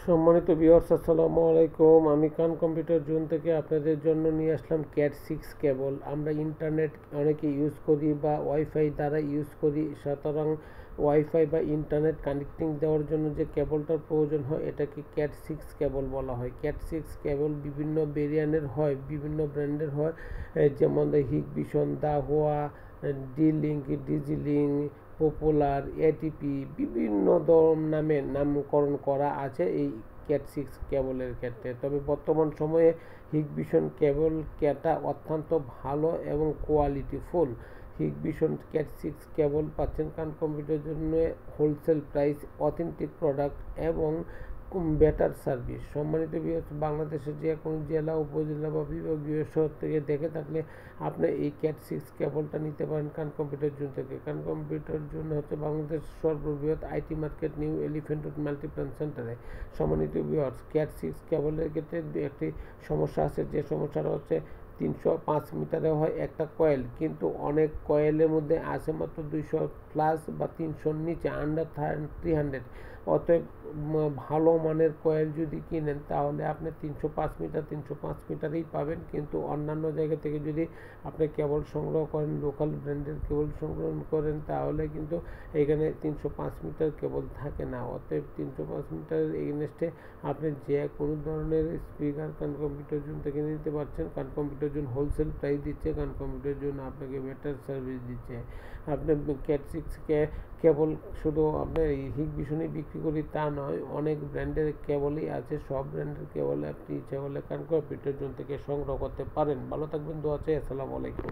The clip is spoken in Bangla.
সম্মানিত ভিউয়ার্স, আসসালামু আলাইকুম। আমি কান কম্পিউটার জোন থেকে আপনাদের জন্য নিয়ে আসলাম ক্যাট 6 কেবল। আমরা ইন্টারনেট অনেকে ইউজ করি বা ওয়াইফাই দ্বারা ইউজ করি, সুতরাং ওয়াইফাই বা ইন্টারনেট কানেক্টিং দেওয়ার জন্য যে কেবলটার প্রয়োজন হয় এটাকে ক্যাট 6 কেবল বলা হয়। ক্যাট 6 কেবল বিভিন্ন ভেরিয়ান্টের হয়, বিভিন্ন ব্র্যান্ডের হয়, যেমন Hikvision, দাহুয়া, D-link, DG-link, popular, ATP, বিভিন্ন নামে নামকরণ করা আছে এই ক্যাট 6 কেবলের ক্ষেত্রে। তবে বর্তমান সময়ে হিগবিশন কেবল ক্যাটা অত্যন্ত ভালো এবং কোয়ালিটিফুল। হিগবিশন ক্যাট 6 কেবল পাচ্ছেন কান কম্পিউটারের জন্য হোলসেল প্রাইস, অথেন্টিক প্রোডাক্ট এবং বেটার সার্ভিস। সম্মানিত ভিউয়ার্স, বাংলাদেশের যে কোনো জেলা, উপজেলা বা বিভাগীয় শহর থেকে দেখে থাকলে আপনি এই ক্যাট 6 কেবলটা নিতে পারেন কান কম্পিউটার জোন থেকে। কান কম্পিউটার জোন হচ্ছে বাংলাদেশের সর্ববৃহৎ IT market, new elephant road Multiplan সেন্টারে। সম্মানিত ভিউয়ার্স, ক্যাট 6 কেবলের ক্ষেত্রে একটি সমস্যা আছে, যে সমস্যাটা হচ্ছে 305 মিটারে হয় একটা কয়েল, কিন্তু অনেক কয়েলের মধ্যে আছে মাত্র 200 প্লাস বা 300-র নিচে, আন্ডার 300। অতএব ভালো মানের কয়েল যদি কিনেন তাহলে আপনি 305 মিটারেই পাবেন, কিন্তু অন্যান্য জায়গা থেকে যদি আপনি কেবল সংগ্রহ করেন, লোকাল ব্র্যান্ডের কেবল সংগ্রহ করেন, তাহলে কিন্তু এখানে 305 মিটার কেবল থাকে না। অতএব 305 মিটারের এগেনস্টে আপনি যে কোনো ধরনের স্পিকার কান কম্পিউটার জোন থেকে নিতে পারছেন। কান কম্পিউটার জোন হোলসেল প্রাইস দিচ্ছে, কান কম্পিউটার জোন আপনাকে বেটার সার্ভিস দিচ্ছে। আপনি ক্যাট 6 কেবল শুধু আপনার হিগবিশনই বিক্রি করি তা নয়, অনেক ব্র্যান্ডের কেবলই আছে। সব ব্র্যান্ডের কেবল আপনি ইচ্ছা করলে কান কম্পিউটার জোন থেকে সংগ্রহ করতে পারেন। ভালো থাকবেন, দোয়া চাই। আসসালামু আলাইকুম।